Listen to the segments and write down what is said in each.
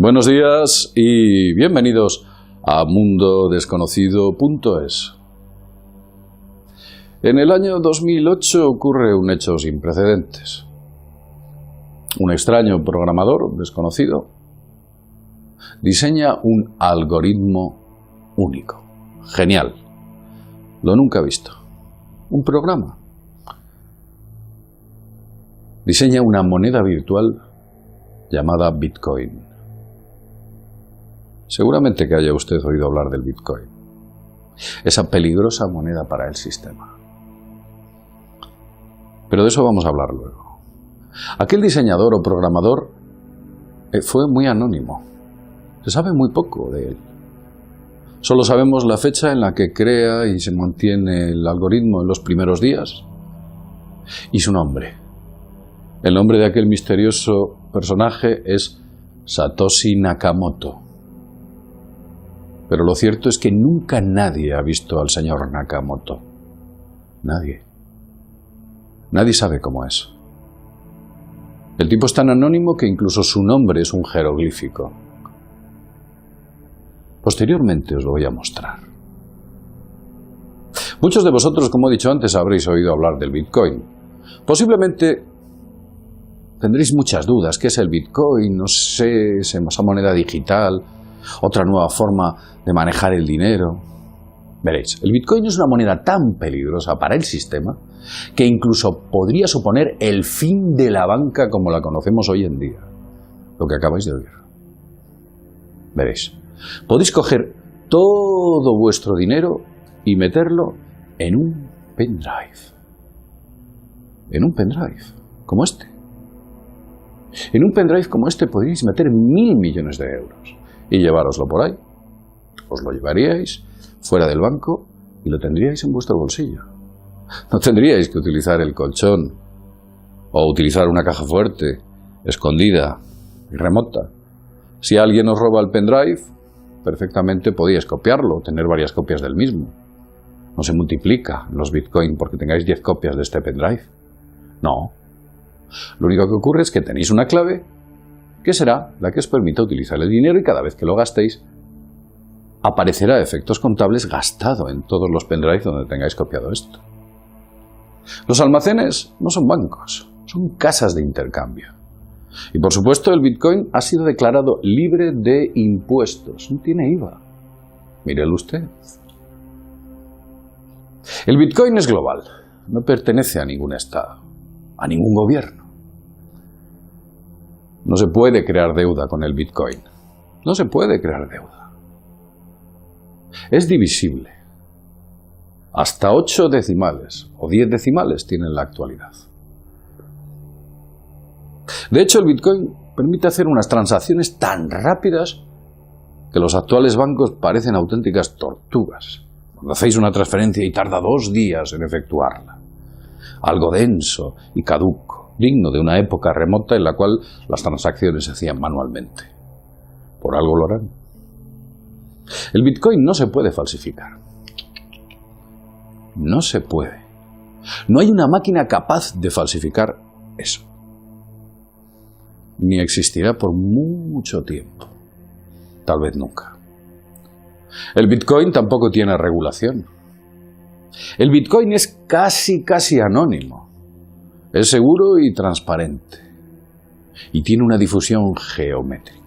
Buenos días y bienvenidos a mundodesconocido.es. En el año 2008 ocurre un hecho sin precedentes. Un extraño programador desconocido diseña un algoritmo único, genial, lo nunca visto, un programa. Diseña una moneda virtual llamada Bitcoin. Seguramente que haya usted oído hablar del Bitcoin, esa peligrosa moneda para el sistema. Pero de eso vamos a hablar luego. Aquel diseñador o programador fue muy anónimo. Se sabe muy poco de él. Solo sabemos la fecha en la que crea y se mantiene el algoritmo en los primeros días y su nombre. El nombre de aquel misterioso personaje es Satoshi Nakamoto. Pero lo cierto es que nunca nadie ha visto al señor Nakamoto. Nadie. Nadie sabe cómo es. El tipo es tan anónimo que incluso su nombre es un jeroglífico. Posteriormente os lo voy a mostrar. Muchos de vosotros, como he dicho antes, habréis oído hablar del Bitcoin. Posiblemente tendréis muchas dudas. ¿Qué es el Bitcoin? No sé, es esa moneda digital, otra nueva forma de manejar el dinero. Veréis, el Bitcoin es una moneda tan peligrosa para el sistema que incluso podría suponer el fin de la banca como la conocemos hoy en día. Lo que acabáis de oír. Veréis, podéis coger todo vuestro dinero y meterlo en un pendrive. En un pendrive, como este. En un pendrive como este podríais meter 1.000 millones de euros y llevároslo por ahí. Os lo llevaríais fuera del banco y lo tendríais en vuestro bolsillo. No tendríais que utilizar el colchón o utilizar una caja fuerte, escondida y remota. Si alguien os roba el pendrive, perfectamente podíais copiarlo, tener varias copias del mismo. No se multiplica los Bitcoin porque tengáis 10 copias de este pendrive. No. Lo único que ocurre es que tenéis una clave que será la que os permita utilizar el dinero y cada vez que lo gastéis aparecerá a efectos contables gastado en todos los pendrives donde tengáis copiado esto. Los almacenes no son bancos, son casas de intercambio. Y por supuesto el Bitcoin ha sido declarado libre de impuestos, no tiene IVA. Mírelo usted. El Bitcoin es global, no pertenece a ningún estado, a ningún gobierno. No se puede crear deuda con el Bitcoin. No se puede crear deuda. Es divisible. Hasta 8 decimales o 10 decimales tiene en la actualidad. De hecho, el Bitcoin permite hacer unas transacciones tan rápidas que los actuales bancos parecen auténticas tortugas. Cuando hacéis una transferencia y tarda 2 días en efectuarla. Algo denso y caduco, digno de una época remota en la cual las transacciones se hacían manualmente. Por algo lo harán. El Bitcoin no se puede falsificar. No se puede. No hay una máquina capaz de falsificar eso. Ni existirá por mucho tiempo. Tal vez nunca. El Bitcoin tampoco tiene regulación. El Bitcoin es casi anónimo. Es seguro y transparente. Y tiene una difusión geométrica.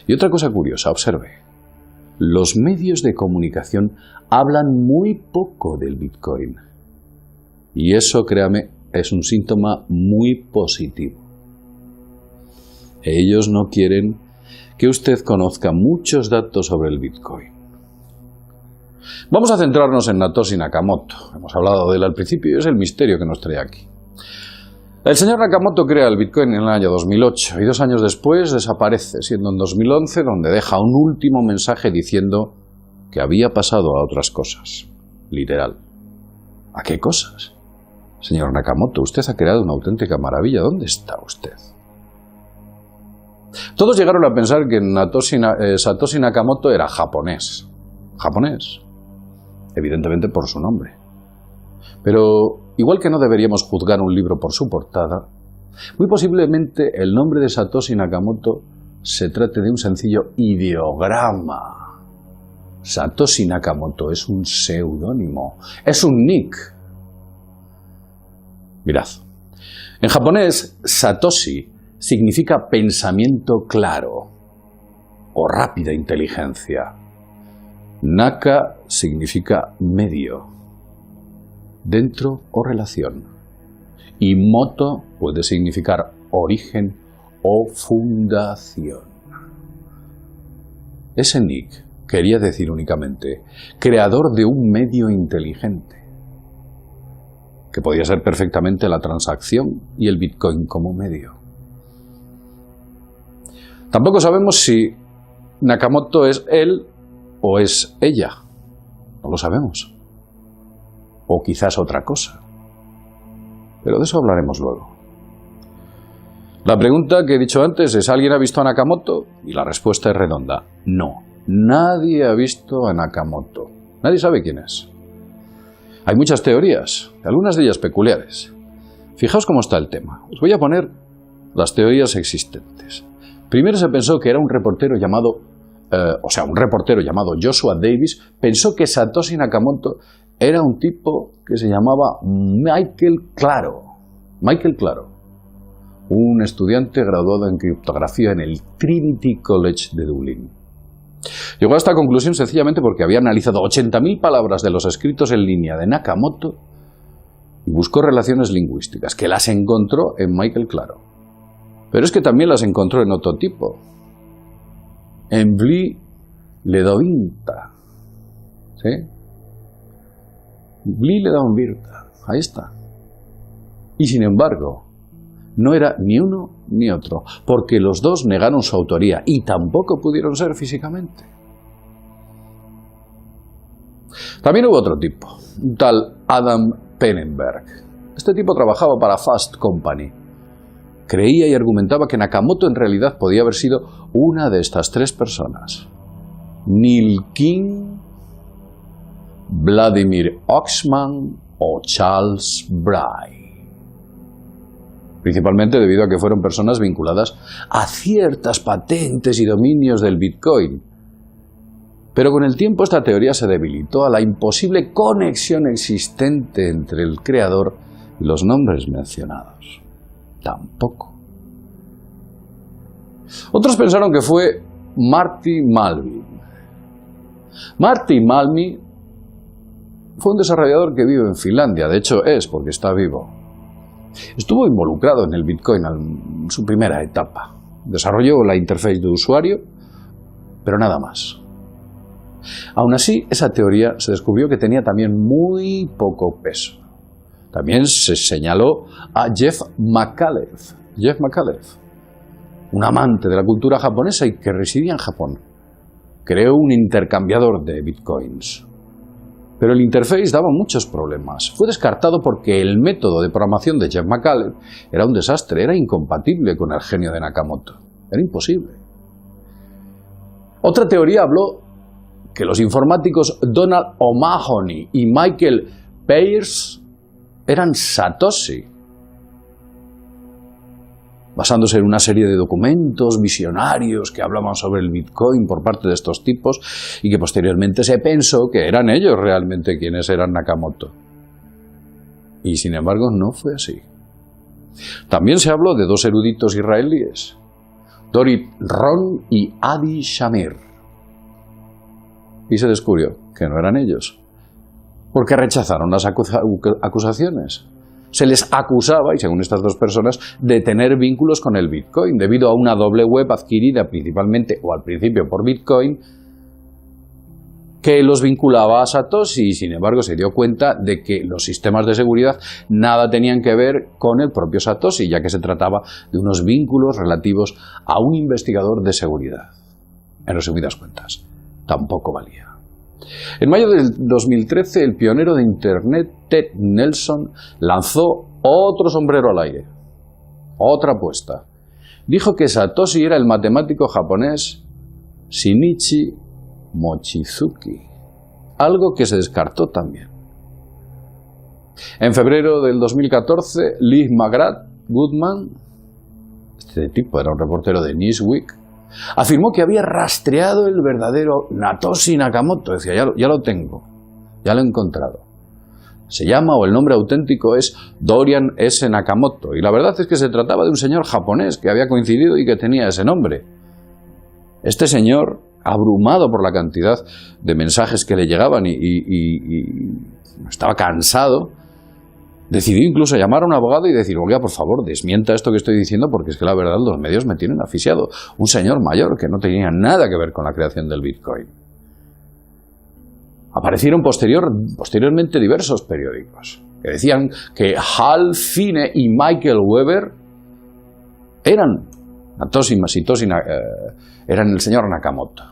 Y otra cosa curiosa, observe. Los medios de comunicación hablan muy poco del Bitcoin. Y eso, créame, es un síntoma muy positivo. Ellos no quieren que usted conozca muchos datos sobre el Bitcoin. Vamos a centrarnos en Satoshi Nakamoto. Hemos hablado de él al principio y es el misterio que nos trae aquí. El señor Nakamoto crea el Bitcoin en el año 2008 y 2 años después desaparece, siendo en 2011 donde deja un último mensaje diciendo que había pasado a otras cosas. Literal. ¿A qué cosas? Señor Nakamoto, usted ha creado una auténtica maravilla. ¿Dónde está usted? Todos llegaron a pensar que Satoshi Nakamoto era japonés. Japonés. Evidentemente por su nombre. Pero igual que no deberíamos juzgar un libro por su portada, Muy posiblemente el nombre de Satoshi Nakamoto se trate de un sencillo ideograma. Satoshi Nakamoto es un seudónimo, es un nick. Mirad, en japonés, Satoshi significa pensamiento claro o rápida inteligencia. Naka significa medio, dentro o relación. Y moto puede significar origen o fundación. Ese nick quería decir únicamente creador de un medio inteligente, que podía ser perfectamente la transacción y el Bitcoin como medio. Tampoco sabemos si Nakamoto es él o es ella. No lo sabemos. O quizás otra cosa. Pero de eso hablaremos luego. La pregunta que he dicho antes es: ¿alguien ha visto a Nakamoto? Y la respuesta es redonda: no. Nadie ha visto a Nakamoto. Nadie sabe quién es. Hay muchas teorías, algunas de ellas peculiares. Fijaos cómo está el tema. Os voy a poner las teorías existentes. Primero se pensó que era un reportero llamado, Joshua Davis, pensó que Satoshi Nakamoto era un tipo que se llamaba Michael Claro, un estudiante graduado en criptografía en el Trinity College de Dublín. Llegó a esta conclusión sencillamente porque había analizado 80.000 palabras de los escritos en línea de Nakamoto y buscó relaciones lingüísticas, que las encontró en Michael Claro. Pero es que también las encontró en otro tipo, en Bli Ledovinta. ¿Sí? Bli Ledovinta, ahí está. Y sin embargo, no era ni uno ni otro, porque los dos negaron su autoría y tampoco pudieron ser físicamente. También hubo otro tipo, un tal Adam Pennenberg. Este tipo trabajaba para Fast Company. Creía y argumentaba que Nakamoto en realidad podía haber sido una de estas tres personas: Neil King, Vladimir Oxman o Charles Bray. Principalmente debido a que fueron personas vinculadas a ciertas patentes y dominios del Bitcoin. Pero con el tiempo esta teoría se debilitó a la imposible conexión existente entre el creador y los nombres mencionados. Tampoco. Otros pensaron que fue Marty Malmi. Marty Malmi fue un desarrollador que vive en Finlandia, de hecho es porque está vivo. Estuvo involucrado en el Bitcoin en su primera etapa. Desarrolló la interfaz de usuario, pero nada más. Aún así, esa teoría se descubrió que tenía también muy poco peso. También se señaló a Jeff McAuliffe, un amante de la cultura japonesa y que residía en Japón. Creó un intercambiador de bitcoins. Pero el interface daba muchos problemas. Fue descartado porque el método de programación de Jeff McAuliffe era un desastre, era incompatible con el genio de Nakamoto. Era imposible. Otra teoría habló que los informáticos Donald O'Mahony y Michael Peirce eran Satoshi, basándose en una serie de documentos visionarios que hablaban sobre el Bitcoin por parte de estos tipos y que posteriormente se pensó que eran ellos realmente quienes eran Nakamoto. Y sin embargo no fue así. También se habló de dos eruditos israelíes, Dorit Ron y Adi Shamir. Y se descubrió que no eran ellos, porque rechazaron las acusaciones. Se les acusaba, y según estas dos personas, de tener vínculos con el Bitcoin, debido a una doble web adquirida principalmente, o al principio por Bitcoin, que los vinculaba a Satoshi, y sin embargo se dio cuenta de que los sistemas de seguridad nada tenían que ver con el propio Satoshi, ya que se trataba de unos vínculos relativos a un investigador de seguridad. En resumidas cuentas, tampoco valía. En mayo del 2013, el pionero de Internet, Ted Nelson, lanzó otro sombrero al aire, otra apuesta. Dijo que Satoshi era el matemático japonés Shinichi Mochizuki, algo que se descartó también. En febrero del 2014, Liz McGrath, Goodman, este tipo era un reportero de Newsweek, afirmó que había rastreado el verdadero Satoshi Nakamoto. Decía, ya lo tengo, ya lo he encontrado. Se llama, o el nombre auténtico es Dorian S. Nakamoto, y la verdad es que se trataba de un señor japonés que había coincidido y que tenía ese nombre. Este señor, abrumado por la cantidad de mensajes que le llegaban y estaba cansado, decidió incluso llamar a un abogado y decir, oiga, por favor, desmienta esto que estoy diciendo porque es que la verdad los medios me tienen asfixiado. Un señor mayor que no tenía nada que ver con la creación del Bitcoin. Aparecieron posteriormente diversos periódicos que decían que Hal Finney y Michael Weber eran eran el señor Nakamoto.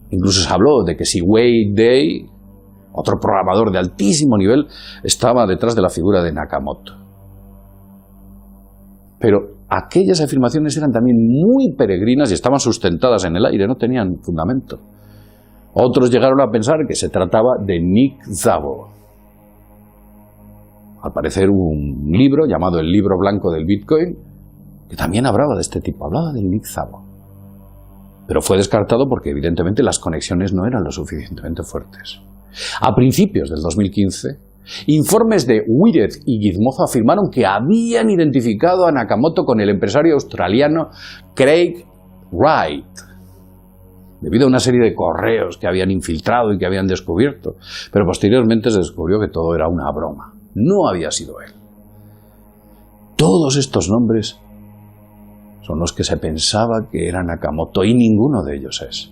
Incluso se habló de que si Wade Day, otro programador de altísimo nivel, estaba detrás de la figura de Nakamoto. Pero aquellas afirmaciones eran también muy peregrinas y estaban sustentadas en el aire, no tenían fundamento. Otros llegaron a pensar que se trataba de Nick Szabo. Al parecer un libro llamado El Libro Blanco del Bitcoin, que también hablaba de este tipo, hablaba de Nick Szabo. Pero fue descartado porque evidentemente las conexiones no eran lo suficientemente fuertes. A principios del 2015, informes de Wired y Gizmodo afirmaron que habían identificado a Nakamoto con el empresario australiano Craig Wright, debido a una serie de correos que habían infiltrado y que habían descubierto, pero posteriormente se descubrió que todo era una broma, no había sido él. Todos estos nombres son los que se pensaba que era Nakamoto y ninguno de ellos es,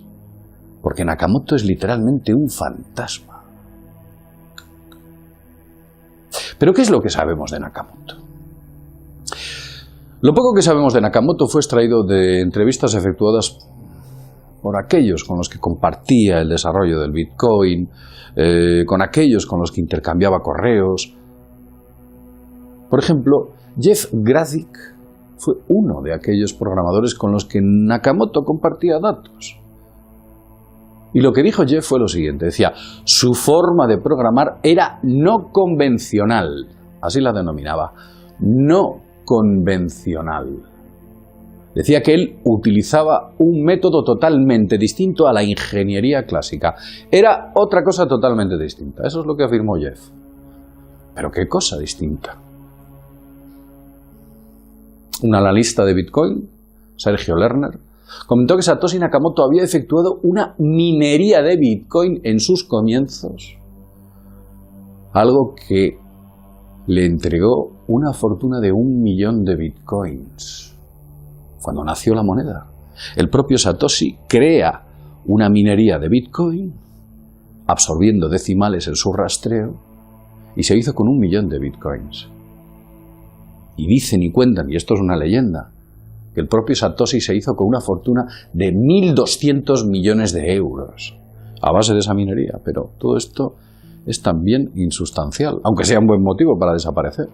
porque Nakamoto es literalmente un fantasma. ¿Pero qué es lo que sabemos de Nakamoto? Lo poco que sabemos de Nakamoto fue extraído de entrevistas efectuadas por aquellos con los que compartía el desarrollo del Bitcoin, con aquellos con los que intercambiaba correos. Por ejemplo, Jeff Gradick fue uno de aquellos programadores con los que Nakamoto compartía datos. Y lo que dijo Jeff fue lo siguiente, decía, su forma de programar era no convencional, así la denominaba, no convencional. Decía que él utilizaba un método totalmente distinto a la ingeniería clásica. Era otra cosa totalmente distinta. Eso es lo que afirmó Jeff. ¿Pero qué cosa distinta? Un analista de Bitcoin, Sergio Lerner, comentó que Satoshi Nakamoto había efectuado una minería de Bitcoin en sus comienzos. Algo que le entregó una fortuna de 1 millón de Bitcoins. Cuando nació la moneda, el propio Satoshi crea una minería de Bitcoin, absorbiendo decimales en su rastreo, y se hizo con 1 millón de Bitcoins. Y dicen y cuentan, y esto es una leyenda, que el propio Satoshi se hizo con una fortuna de 1.200 millones de euros a base de esa minería. Pero todo esto es también insustancial, aunque sea un buen motivo para desaparecer.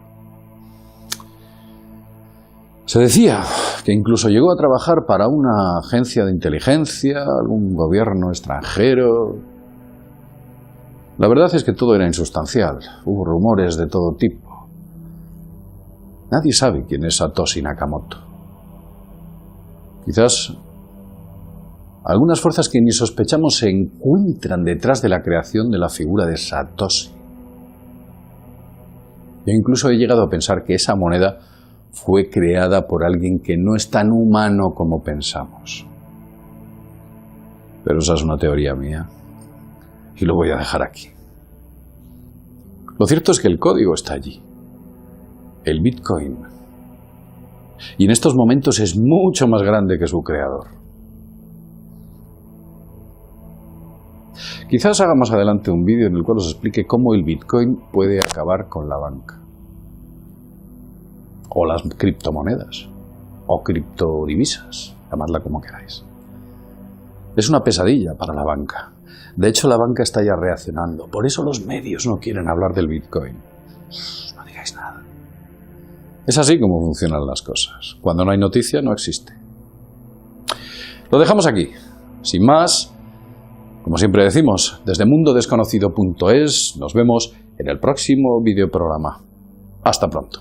Se decía que incluso llegó a trabajar para una agencia de inteligencia, algún gobierno extranjero. La verdad es que todo era insustancial, hubo rumores de todo tipo. Nadie sabe quién es Satoshi Nakamoto. Quizás algunas fuerzas que ni sospechamos se encuentran detrás de la creación de la figura de Satoshi. Yo incluso he llegado a pensar que esa moneda fue creada por alguien que no es tan humano como pensamos. Pero esa es una teoría mía y lo voy a dejar aquí. Lo cierto es que el código está allí, el Bitcoin, y en estos momentos es mucho más grande que su creador. Quizás haga más adelante un vídeo en el cual os explique cómo el Bitcoin puede acabar con la banca, o las criptomonedas, o criptodivisas, llamadla como queráis. Es una pesadilla para la banca. De hecho, la banca está ya reaccionando. Por eso los medios no quieren hablar del Bitcoin. No digáis nada. Es así como funcionan las cosas. Cuando no hay noticia, no existe. Lo dejamos aquí. Sin más, como siempre decimos, desde mundodesconocido.es nos vemos en el próximo videoprograma. Hasta pronto.